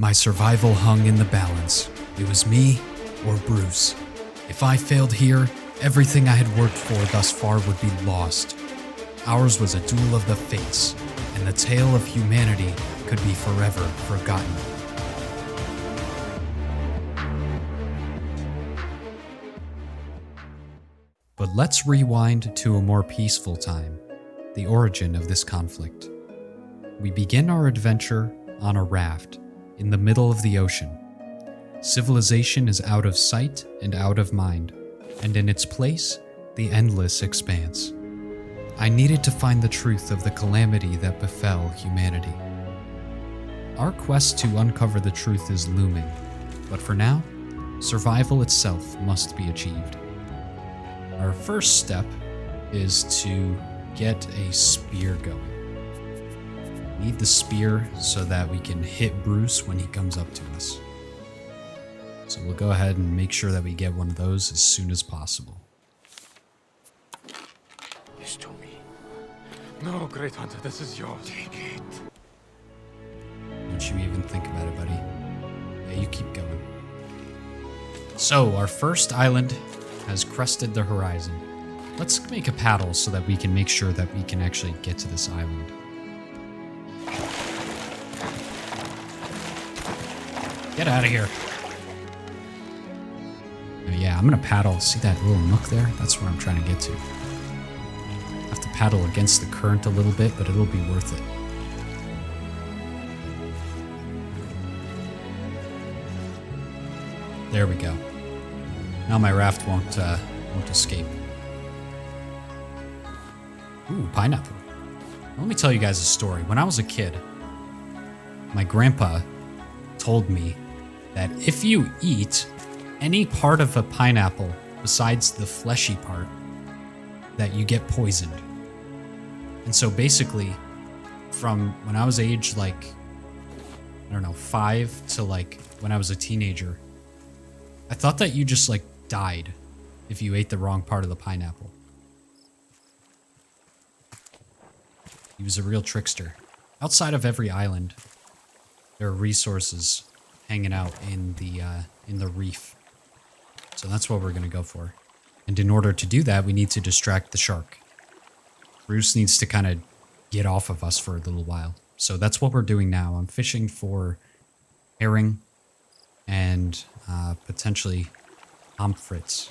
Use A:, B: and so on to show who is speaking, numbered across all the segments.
A: My survival hung in the balance. It was me or Bruce. If I failed here, everything I had worked for thus far would be lost. Ours was a duel of the fates, and the tale of humanity could be forever forgotten. But let's rewind to a more peaceful time, the origin of this conflict. We begin our adventure on a raft in the middle of the ocean. Civilization is out of sight and out of mind, and in its place, the endless expanse. I needed to find the truth of the calamity that befell humanity. Our quest to uncover the truth is looming, but for now, survival itself must be achieved. Our first step is to get a spear going. Need the spear so that we can hit Bruce when he comes up to us. So we'll go ahead and make sure that we get one of those as soon as possible.
B: This to me. No, Great Hunter, this is yours. Take it.
A: Don't you even think about it, buddy. Yeah, you keep going. So, our first island has crested the horizon. Let's make a paddle so that we can make sure that we can actually get to this island. Get out of here. Oh, yeah, I'm gonna paddle. See that little nook there? That's where I'm trying to get to. I have to paddle against the current a little bit, but it'll be worth it. There we go. Now my raft won't escape. Ooh, pineapple. Let me tell you guys a story. When I was a kid, my grandpa told me that if you eat any part of a pineapple besides the fleshy part, that you get poisoned. And so basically, from when I was age like, I don't know, 5 to like when I was a teenager, I thought that you just like died if you ate the wrong part of the pineapple. He was a real trickster. Outside of every island, there are resources hanging out in the reef. So that's what we're going to go for. And in order to do that, we need to distract the shark. Bruce needs to kind of get off of us for a little while. So that's what we're doing now. I'm fishing for herring and potentially pomfrets.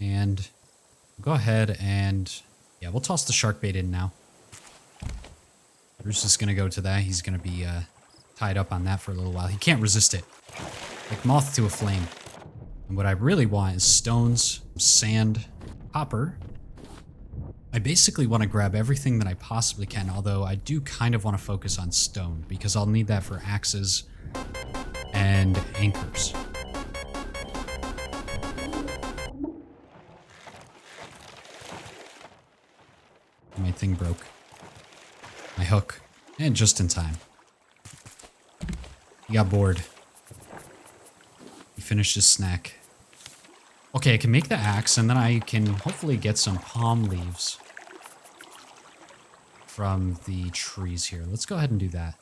A: And go ahead and, yeah, we'll toss the shark bait in now. Bruce is going to go to that. He's going to be tied up on that for a little while. He can't resist it. Like moth to a flame. And what I really want is stones, sand, copper. I basically want to grab everything that I possibly can, although I do kind of want to focus on stone, because I'll need that for axes and anchors. My thing broke. My hook. And just in time. He got bored. He finished his snack. Okay, I can make the axe, and then I can hopefully get some palm leaves from the trees here. Let's go ahead and do that.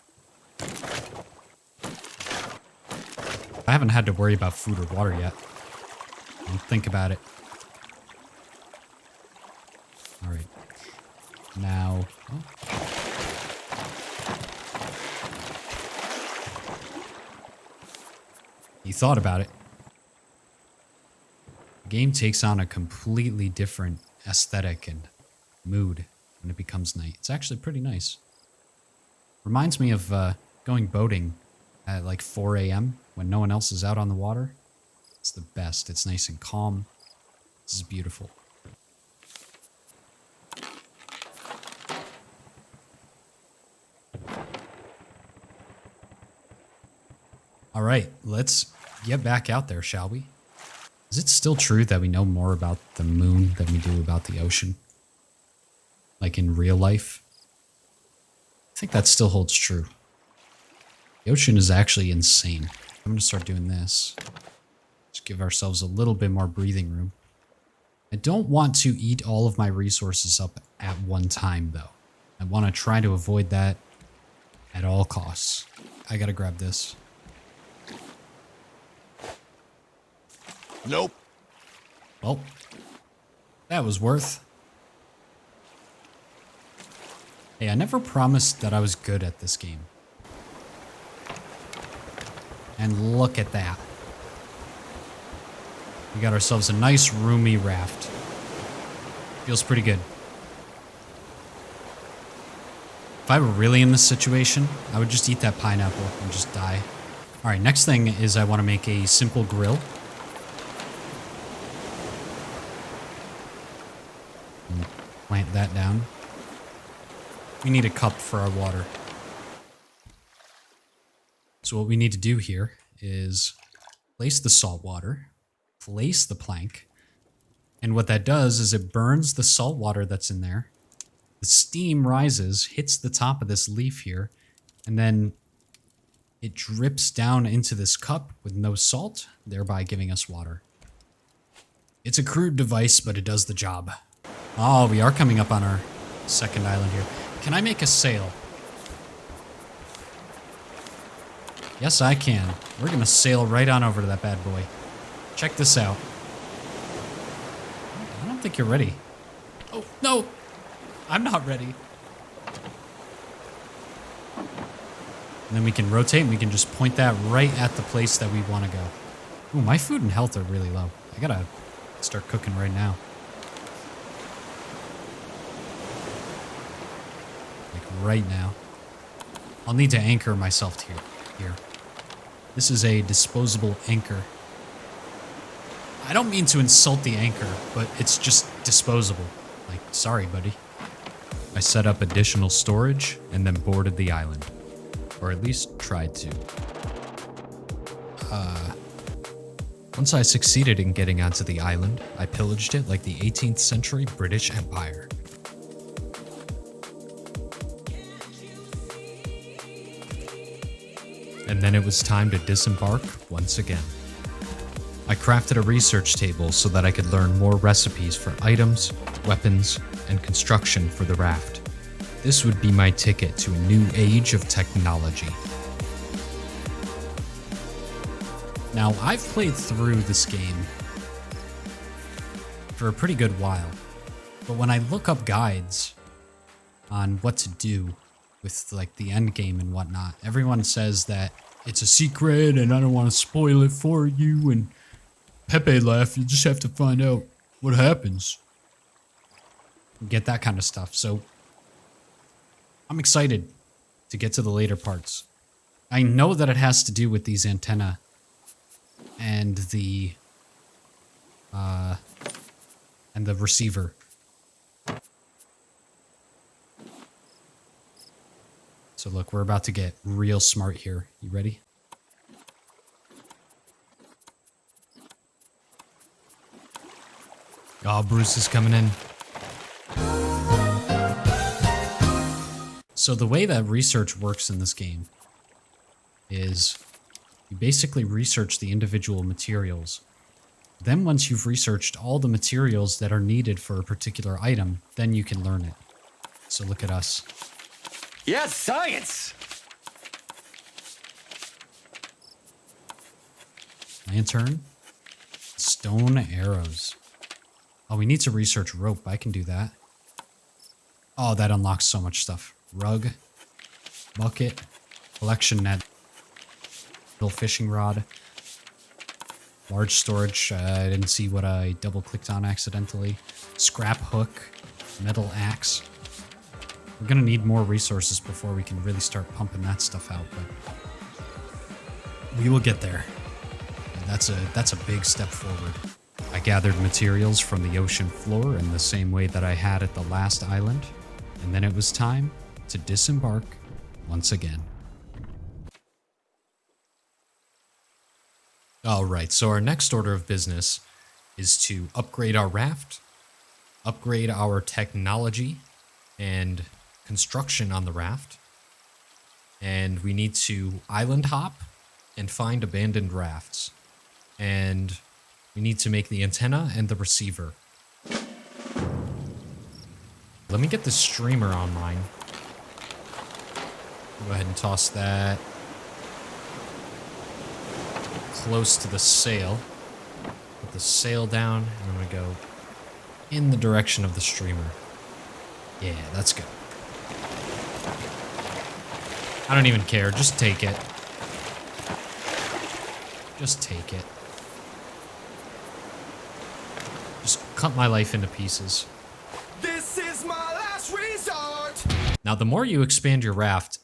A: I haven't had to worry about food or water yet. Don't think about it. All right. Now... Oh. He thought about it. The game takes on a completely different aesthetic and mood when it becomes night. It's actually pretty nice. Reminds me of going boating at like 4 a.m. when no one else is out on the water. It's the best. It's nice and calm. This is beautiful. All right, let's get back out there, shall we? Is it still true that we know more about the moon than we do about the ocean? Like in real life? I think that still holds true. The ocean is actually insane. I'm going to start doing this. Just give ourselves a little bit more breathing room. I don't want to eat all of my resources up at one time, though. I want to try to avoid that At all costs. I gotta grab this.
C: Nope.
A: Well, that was worth. Hey, I never promised that I was good at this game. And look at that. We got ourselves a nice roomy raft. Feels pretty good. If I were really in this situation, I would just eat that pineapple and just die. All right, next thing is I want to make a simple grill. And plant that down. We need a cup for our water. So what we need to do here is place the salt water, place the plank, and what that does is it burns the salt water that's in there. The steam rises, hits the top of this leaf here, and then it drips down into this cup with no salt, thereby giving us water. It's a crude device, but it does the job. Oh, we are coming up on our second island here. Can I make a sail? Yes, I can. We're gonna sail right on over to that bad boy. Check this out. I don't think you're ready. Oh, no! I'm not ready. And then we can rotate and we can just point that right at the place that we want to go. Ooh, my food and health are really low. I gotta start cooking right now. Like right now. I'll need to anchor myself here. This is a disposable anchor. I don't mean to insult the anchor, but it's just disposable. Like, sorry, buddy. I set up additional storage and then boarded the island. Or at least tried to. Once I succeeded in getting onto the island, I pillaged it like the 18th century British Empire. And then it was time to disembark once again. I crafted a research table so that I could learn more recipes for items, weapons, and construction for the raft. This would be my ticket to a new age of technology. Now, I've played through this game for a pretty good while, but when I look up guides on what to do with like the end game and whatnot, everyone says that it's a secret and I don't want to spoil it for you, and Pepe laugh, you just have to find out what happens. Get that kind of stuff. So I'm excited to get to the later parts. I know that it has to do with these antennae and the receiver. So look, we're about to get real smart here. You ready? Oh, Bruce is coming in. So the way that research works in this game is you basically research the individual materials. Then once you've researched all the materials that are needed for a particular item, then you can learn it. So look at us.
C: Yes, science!
A: Lantern. Stone arrows. Oh, we need to research rope. I can do that. Oh, that unlocks so much stuff. Rug. Bucket. Collection net. Little fishing rod. Large storage. I didn't see what I double clicked on accidentally. Scrap hook. Metal axe. We're gonna need more resources before we can really start pumping that stuff out, but we will get there. That's a big step forward. I gathered materials from the ocean floor in the same way that I had at the last island, and then it was time to disembark once again. Alright, so our next order of business is to upgrade our raft, upgrade our technology and construction on the raft, and we need to island hop and find abandoned rafts. And we need to make the antenna and the receiver. Let me get the streamer online. Go ahead and toss that close to the sail. Put the sail down, and I'm gonna go in the direction of the streamer. Yeah, that's good. I don't even care, just take it. Just take it. Just cut my life into pieces.
D: This is my last resort.
A: Now, the more you expand your raft,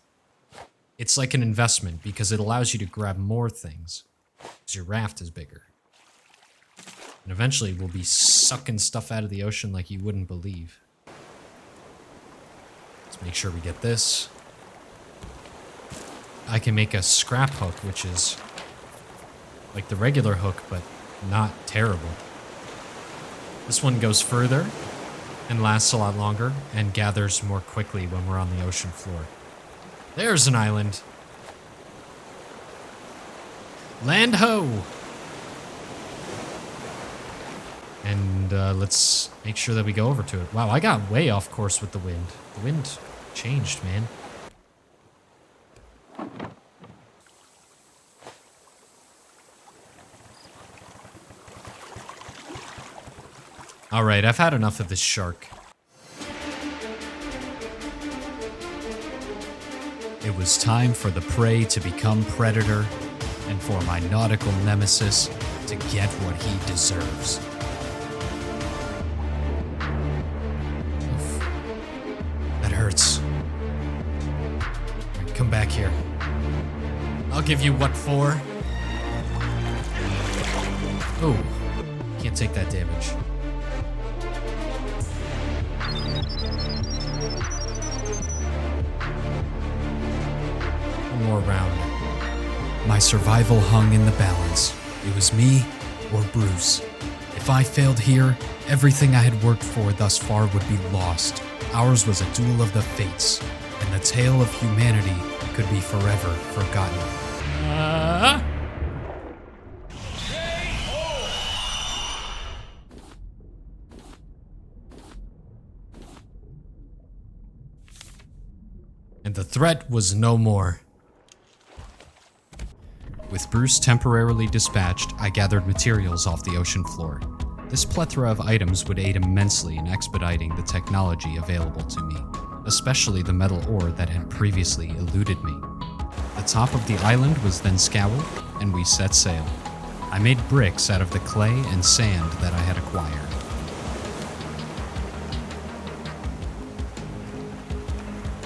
A: it's like an investment because it allows you to grab more things. Because your raft is bigger. And eventually we'll be sucking stuff out of the ocean like you wouldn't believe. Let's make sure we get this. I can make a scrap hook, which is like the regular hook, but not terrible. This one goes further and lasts a lot longer and gathers more quickly when we're on the ocean floor. There's an island. Land ho! And let's make sure that we go over to it. Wow, I got way off course with the wind. The wind changed, man. Alright, I've had enough of this shark. It was time for the prey to become predator, and for my nautical nemesis to get what he deserves. Oof. That hurts. Right, come back here. I'll give you what for. Oh, can't take that damage. One more round. My survival hung in the balance. It was me or Bruce. If I failed here, everything I had worked for thus far would be lost. Ours was a duel of the fates, and the tale of humanity could be forever forgotten. And the threat was no more. With Bruce temporarily dispatched, I gathered materials off the ocean floor. This plethora of items would aid immensely in expediting the technology available to me, especially the metal ore that had previously eluded me. The top of the island was then scoured, and we set sail. I made bricks out of the clay and sand that I had acquired.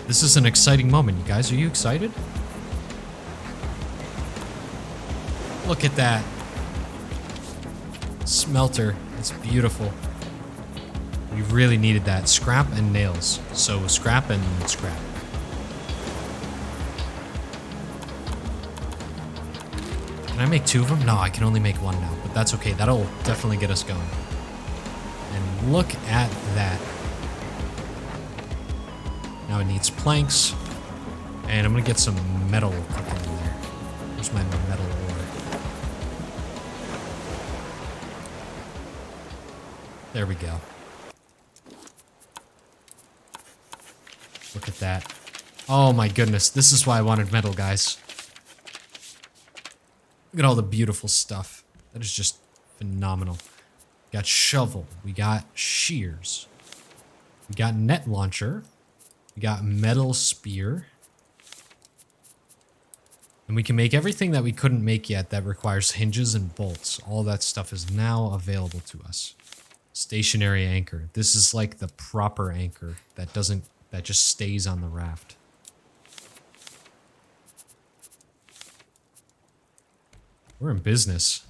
A: This is an exciting moment, you guys. Are you excited? Look at that. Smelter. It's beautiful. We really needed that. Scrap and nails. So scrap and scrap. Can I make two of them? No, I can only make one now. But that's okay. That'll definitely get us going. And look at that. Now it needs planks. And I'm going to get some metal cooking in there. Where's my metal ore? There we go. Look at that. Oh my goodness, this is why I wanted metal, guys. Look at all the beautiful stuff. That is just phenomenal. We got shovel, we got shears, we got net launcher, we got metal spear. And we can make everything that we couldn't make yet that requires hinges and bolts. All that stuff is now available to us. Stationary anchor. This is like the proper anchor that just stays on the raft. We're in business.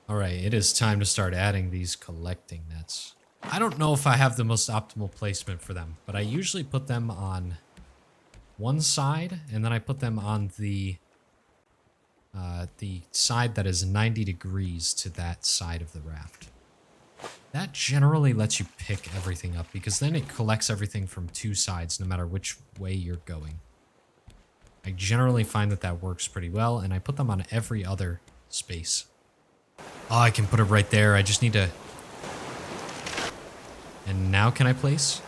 A: All right, it is time to start adding these collecting nets. I don't know if I have the most optimal placement for them, but I usually put them on one side, and then I put them on the side that is 90 degrees to that side of the raft. That generally lets you pick everything up because then it collects everything from two sides no matter which way you're going. I generally find that that works pretty well, and I put them on every other space. Oh, I can put it right there. I just need to... And now can I place?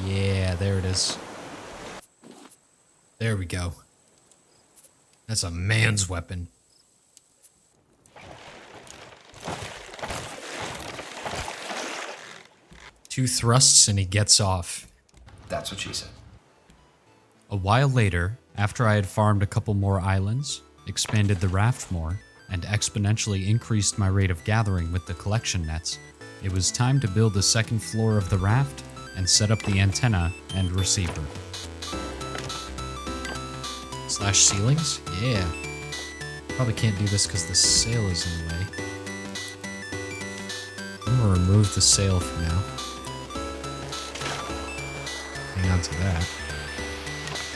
A: Yeah, there it is. There we go. That's a man's weapon. Two thrusts and he gets off.
E: That's what she said.
A: A while later, after I had farmed a couple more islands, expanded the raft more, and exponentially increased my rate of gathering with the collection nets, it was time to build the second floor of the raft and set up the antenna and receiver. Slash ceilings? Yeah. Probably can't do this because the sail is in the way. I'm gonna remove the sail for now. Hang on to that.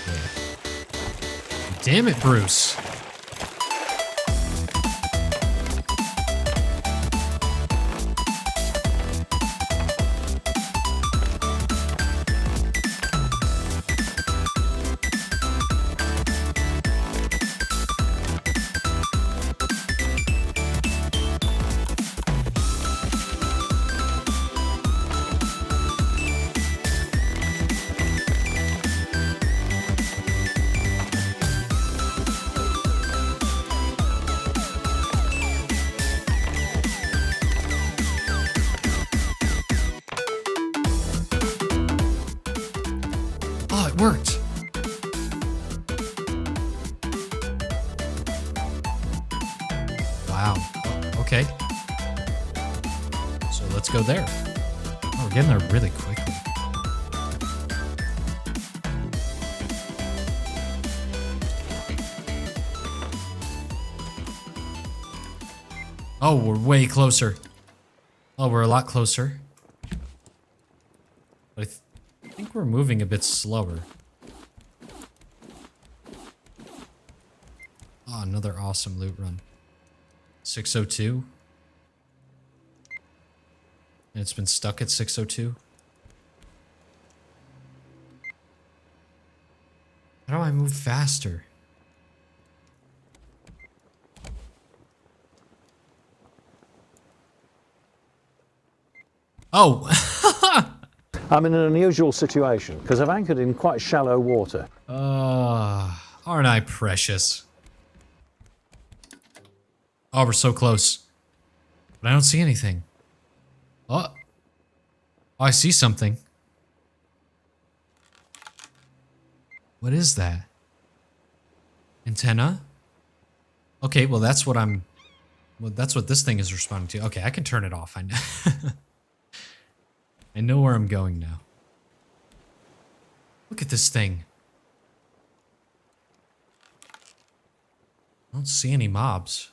A: Yeah. Damn it, Bruce! Worked. Wow. Okay. So let's go there. Oh, we're getting there really quickly. Oh, we're way closer. Oh, we're a lot closer. But I think we're moving a bit slower. Oh, another awesome loot run. 602. And it's been stuck at 602. How do I move faster? Oh!
F: I'm in an unusual situation because I've anchored in quite shallow water.
A: Aren't I precious? Oh, we're so close. But I don't see anything. Oh, I see something. What is that? Antenna? Okay, well that's what I'm... Well, that's what this thing is responding to. Okay, I can turn it off. I know. I know where I'm going now. Look at this thing. I don't see any mobs.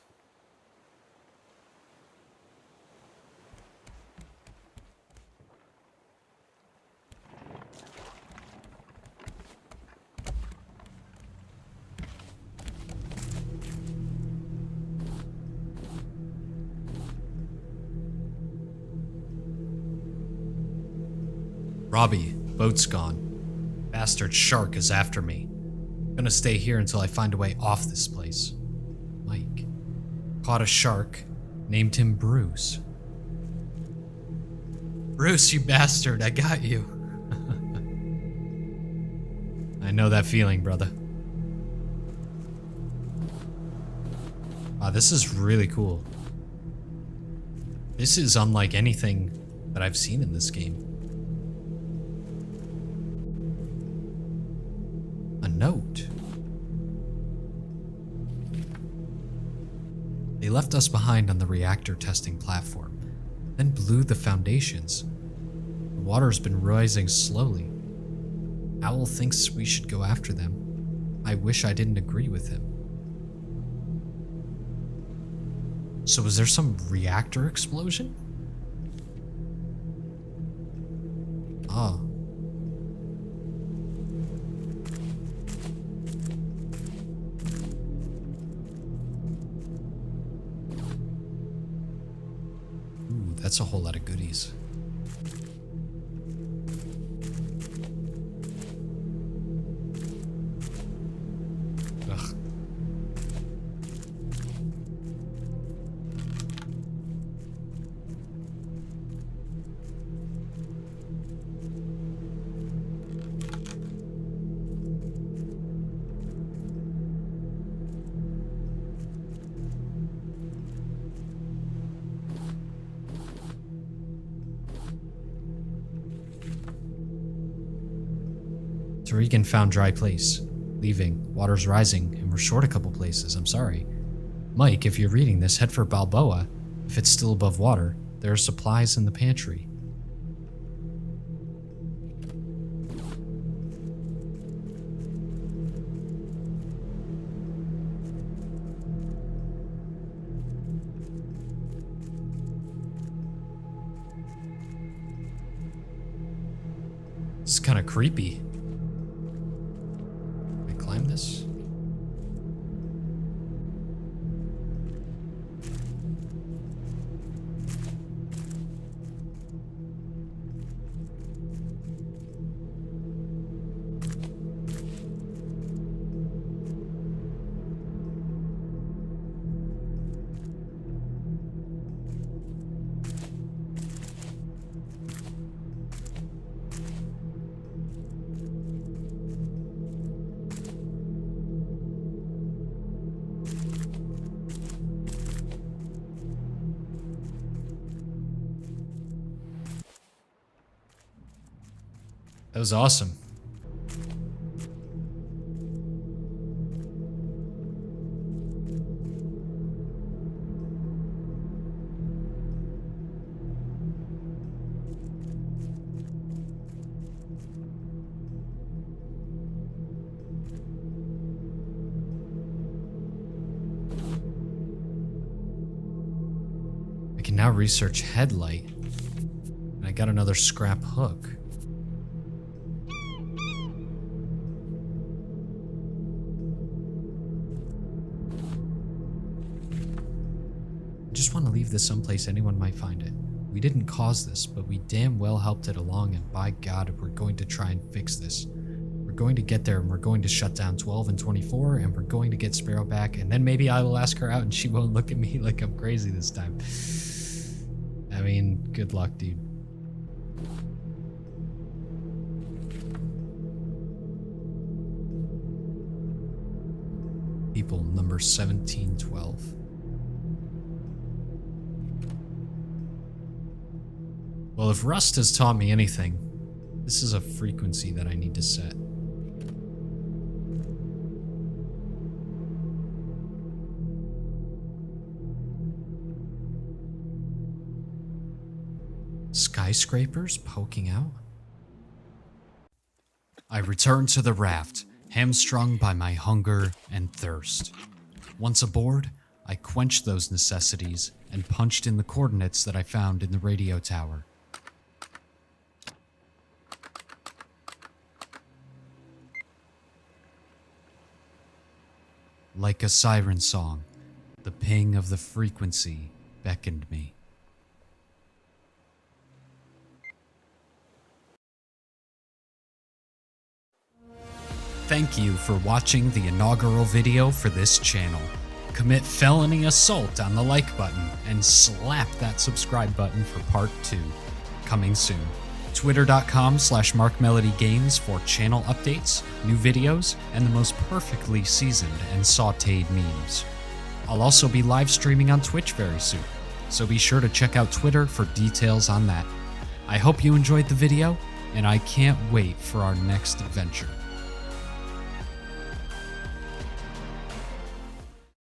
A: Robbie, boat's gone. Bastard shark is after me. I'm gonna stay here until I find a way off this place. Mike. Caught a shark. Named him Bruce. Bruce, you bastard, I got you. I know that feeling, brother. Wow, this is really cool. This is unlike anything that I've seen in this game. A note. They left us behind on the reactor testing platform, then blew the foundations. The water's been rising slowly. Owl thinks we should go after them. I wish I didn't agree with him. So was there some reactor explosion? Oh. Ooh, that's a whole lot of goodies. Ugh. Regan found dry place. Leaving. Water's rising, and we're short a couple places. I'm sorry. Mike, if you're reading this, head for Balboa. If it's still above water, there are supplies in the pantry. This is kind of creepy. Can I climb this? That was awesome. I can now research headlight, and I got another scrap hook. I just want to leave this someplace anyone might find it. We didn't cause this, but we damn well helped it along, and by God, we're going to try and fix this. We're going to get there, and we're going to shut down 12 and 24, and we're going to get Sparrow back, and then maybe I will ask her out and she won't look at me like I'm crazy this time. I mean, good luck, dude. People number 1712. Well, if Rust has taught me anything, this is a frequency that I need to set. Skyscrapers poking out? I return to the raft, hamstrung by my hunger and thirst. Once aboard, I quenched those necessities and punched in the coordinates that I found in the radio tower. Like a siren song, the ping of the frequency beckoned me. Thank you for watching the inaugural video for this channel. Commit felony assault on the like button and slap that subscribe button for part 2. Coming soon. Twitter.com/MarkMelodyGames for channel updates, new videos, and the most perfectly seasoned and sauteed memes. I'll also be live streaming on Twitch very soon, so be sure to check out Twitter for details on that. I hope you enjoyed the video, and I can't wait for our next adventure.